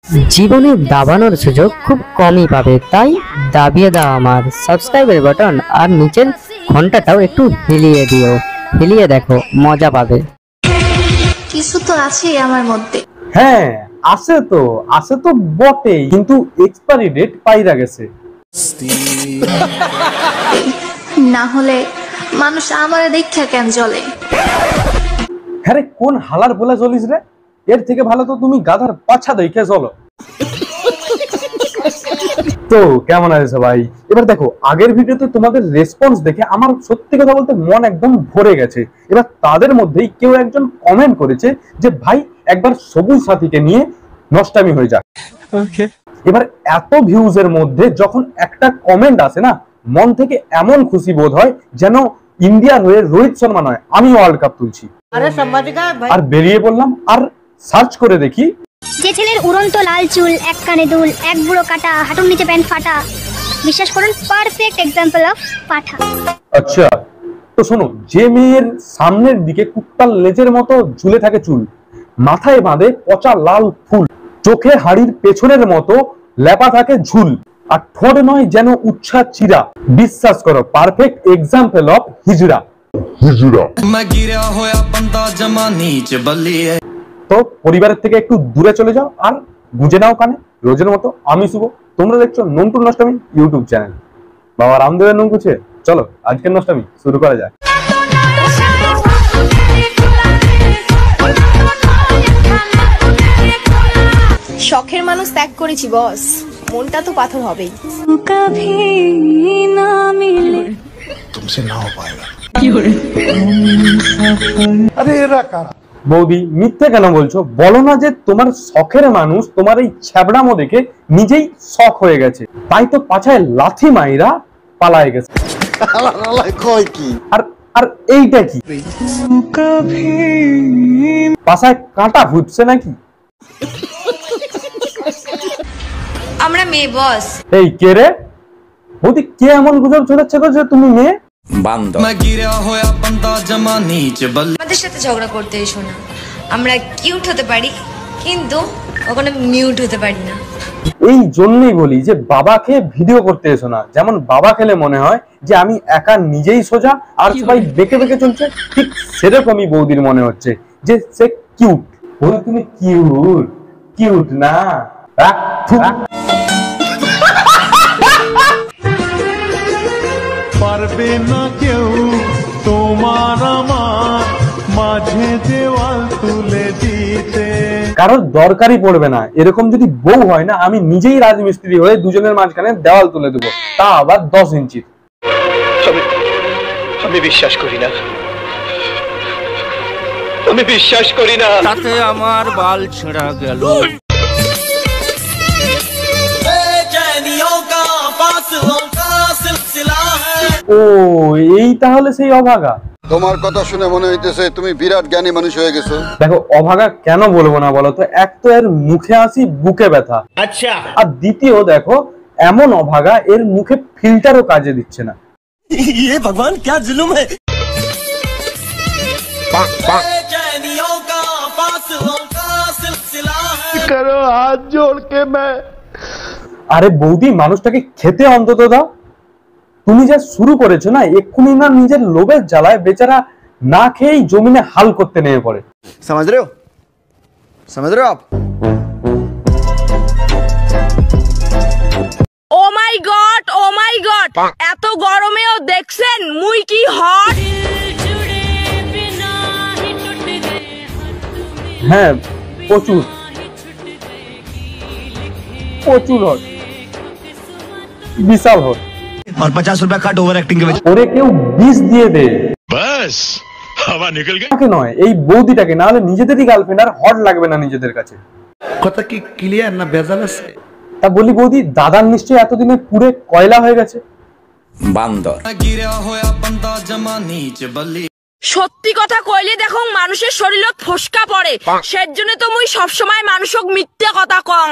জীবনে দাবানোর সুযোগ খুব কমই পাবে, তাই দাবিয়ে দাও আমার সাবস্ক্রাইবের বাটন আর নিচের ঘন্টাটাও একটু হিলিয়ে দিও। হিলিয়ে দেখো, মজা পাবে। কিছু তো আছে আমার মধ্যে। হ্যাঁ আছে তো বটে, কিন্তু এক্সপায়ারি ডেট পাইরা গেছে। না হলে মানুষ আমারে দেখা কেন জ্বলে? হ্যাঁ রে, কোন হালার বলে জ্বলিস রে? এর থেকে ভালো তো তুমি গাধার পাছা দেখে চলো। তো কেমন আছে সবাই? এবার দেখো, আগের ভিডিওতে তোমাদের রেসপন্স দেখে আমার সত্যি কথা বলতে মন একদম ভরে গেছে। এবার তাদের মধ্যেই কেউ একজন কমেন্ট করেছে যে ভাই একবার সবুজ সাথীকে নিয়ে নষ্টামি হয়ে যাক। এবার এত ভিউজ এর মধ্যে যখন একটা কমেন্ট আসে না, মন থেকে এমন খুশি বোধ হয় যেন ইন্ডিয়ার হয়ে রোহিত শর্মা নয়, আমি ওয়ার্ল্ড কাপ তুলছি। আর বেরিয়ে বললাম আর সার্চ করে দেখি, যে ছেলের উড়ন্ত লাল চুল, এক কানে দুল, এক বুড়ো কাটা, হাঁটুর নিচে প্যান্ট ফাটা, বিশ্বাস করুন পারফেক্ট এক্সাম্পল অফ পাঠা। আচ্ছা তো শোনো, যে মেয়ের সামনের দিকে কুত্তার লেজের মতো ঝুলে থাকে চুল, মাথায় বাঁধে পচা লাল ফুল, চোখে হাড়ির পেছনের মতো লেপা থাকে ঝুল, আর ঠোঁট নয় যেন উচ্ছা চিরা, বিশ্বাস করো পারফেক্ট এক্সাম্পল অফ হিজড়া। তো পরিবারের থেকে একটু দূরে চলে যাও আর গুঁজে নাও কানে। রোজের মতো আমি শুভ, তোমরা দেখছো নন্টুর নষ্টামি ইউটিউব চ্যানেল। বাবা রামদেবের নুন কুচে, চলো আজকের নষ্টামি শুরু করা যাক। শখের মানুষ ত্যাগ করেছি বস, মনটা তো পাথর হবেই। বৌদি মিথ্যে কেন বলছো? বলো না যে তোমার শখের মানুষ তোমার এই ছ্যাবড়ামো দেখে নিজেই শখ হয়ে গেছে, তাই তো পাছায় লাথি মাইরা পালায় গেছে। আর এইটা কি, পাছায় কাঁটা ফুটছে নাকি? আমরা মেয়ে বস। এই কে রে বৌদি? কে এমন গুজব ছড়াচ্ছে গো যে তুমি মেয়ে? আমাদের সাথে ঝগড়া করতে এসো না, আমরা কিউট হতে পারি কিন্তু কখনো মিউট হতে পারি না। এই জন্যই বলি যে বাবাকে ভিডিও করতে এসো না। যেমন বাবা খেলে মনে হয় যে আমি একা নিজেই সোজা আর সবাই বেঁকে বেঁকে চলছে, ঠিক সেরকমই বৌদির মনে হচ্ছে যে সে কিউট। বৌদি তুমি কিউট, কিউট না। পারবে না কেউ তোমার আমার মাঝে দেওয়াল তুলে দিতে। কারোর দরকারই পড়বে না। এরকম যদি বউ হয় না, আমি নিজেই রাজমিস্ত্রি হয়ে দুজনের মাঝখানে দেওয়াল তুলে দেবো, তা আবার 10 ইঞ্চি। আমি বিশ্বাস করি না, আমি বিশ্বাস করি না। তাতে আমার বাল ছেঁড়া গেল। ও এই তাহলে সেই অভাগা। তোমার কথা শুনে মনে হইতেছে তুমি বিরাট জ্ঞানী মানুষ হয়ে গেছো। দেখো অভাগা কেন বলবো না বলো তো? এক তো এর মুখে হাসি, বুকে ব্যথা। আচ্ছা। আর দ্বিতীয় দেখো, এমন অভাগা এর মুখে ফিল্টারও কাজে দিচ্ছে না। ये भगवान क्या जुल्म है। करो हाथ जोड़ के मैं। আরে বৌদি মানুষটাকে খেতে অন্তত দাও। তুমি যা শুরু করেছো না, এক্ষুনি না নিজের লোভের জ্বালায় বেচারা না খেয়েই জমিনে হাল করতে নেমে পড়ে। समझ रहे हो आप? ও মাই গড, এত গরমেও দেখছেন মুই কি হট। হ্যাঁ প্রচুর হট, বিশাল হট। और 50 रुपया कट ओवर एक्टिंग के वजह। ওরে কেউ বিষ দিয়ে দে, बस हवा निकल गई। তাকে নয় এই বৌদিটাকে, না হলে নিজেদেরই গার্লফ্রেন্ড আর হট লাগবে না নিজেদের কাছে। কথা কি ক্লিয়ার না ভেজাল আছে? তা বলি বৌদি, দাদার নিশ্চয়ই এতদিনে পুরে কয়লা হয়ে গেছে। বান্দর। সত্যি কথা কইলে দেখো মানুষের শরীরত ফসকা পড়ে, সেজন্য তো মুই সব সময় মানুষক মিথ্যে কথা কং।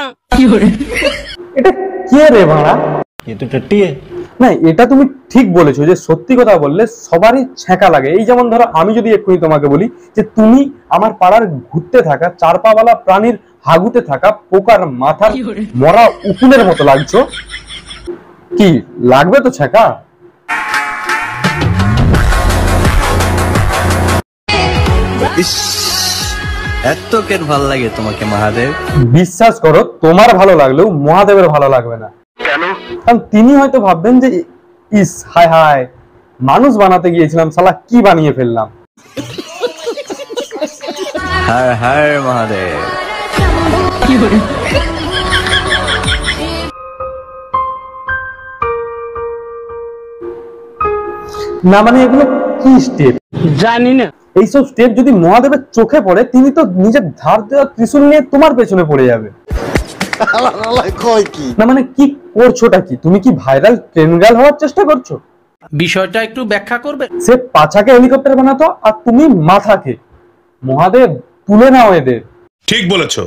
এটা কে রে ভাড়া? ये तो टट्टी है। না, এটা তুমি ঠিক বলেছো যে সত্যি কথা বললে সবারই ছ্যাঁকা লাগে। এই যেমন ধরো আমি যদি এক্ষুনি তোমাকে বলি যে তুমি আমার পাড়ার ঘুরতে থাকা চার পাওয়ালা প্রাণীর হাগুতে থাকা পোকার মাথার মরা উকুনের মতো লাগছো, কি লাগবে তো ছ্যাঁকা? এত কেন ভালো লাগে তোমাকে মহাদেব? বিশ্বাস করো তোমার ভালো লাগলেও মহাদেবের ভালো লাগবে না। কেন? কারণ তিনি হয়তো ভাববেন যে ইস হায় হায়, মানুষ বানাতে গিয়েছিলাম শালা কি বানিয়ে ফেললাম। হর হর মহাদেব। না মানে এগুলো কি স্টেপ জানি না। এইসব স্টেপ যদি মহাদেবের চোখে পড়ে তিনি তো নিজের ধার দেওয়া ত্রিশূল নিয়ে তোমার পেছনে পড়ে যাবে। না মানে কি করছোটা কি? তুমি কি ভাইরাল ট্রেন গার্ল হওয়ার চেষ্টা করছো? বিষয়টা একটু ব্যাখ্যা করবে? সে পাছাকে হেলিকপ্টার বানাতো আর তুমি মাথাকে। মহাদেব তুলে নাও এদের। ঠিক বলেছো।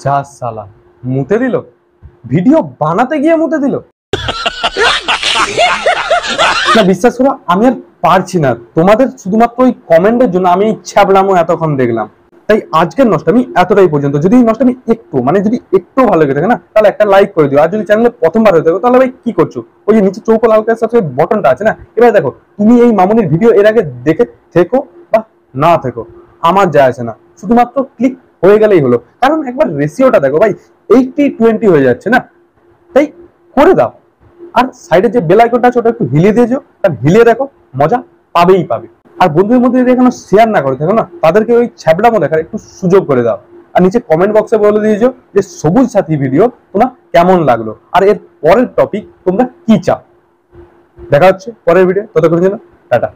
যা সালা, মুতে দিল, ভিডিও বানাতে গিয়ে মুতে দিল। না বিশ্বাস করো আমি আর পারছি না, তোমাদের শুধুমাত্র ওই কমেন্টের জন্য আমি এই ছ্যাবলামো এতক্ষণ দেখলাম। তাই আজকের নষ্টামি এতটাই পর্যন্ত। যদি নষ্টামি একটু মানে যদি একটু ভালো লেগে থাকে না তাহলে একটা লাইক করে দিও। আর যদি চ্যানেলে প্রথমবার হয়ে থাকো তাহলে ভাই কি করছো, ওই যে নিচে চৌকো লাল কালার সাবস্ক্রাইব বটনটা আছে না, এবার দেখো তুমি এই মামুনির ভিডিও এর আগে দেখে থেকো বা না থেকো আমার যায় আসে না, শুধুমাত্র ক্লিক হয়ে গেলেই হলো। কারণ একবার রেশিওটা দেখো ভাই 80-20 হয়ে যাচ্ছে না, তাই করে দাও। আর সাইডে যে বেল আইকনটা আছে ওটা একটু হিলিয়ে দিয়েছো, কারণ হিলিয়ে দেখো মজা পাবেই পাবে। আর বন্ধুদের মধ্যে যদি এখনো শেয়ার না করে থাকো না তাদেরকে ওই ছ্যাবলামো দেখার একটু সুযোগ করে দাও। আর নিচে কমেন্ট বক্সে বলে দিয়েছো যে সবুজ সাথী ভিডিও তোমার কেমন লাগলো আর এর পরের টপিক তোমরা কি চাও। দেখা হচ্ছে পরের ভিডিও, ততক্ষণের জন্য টাটা।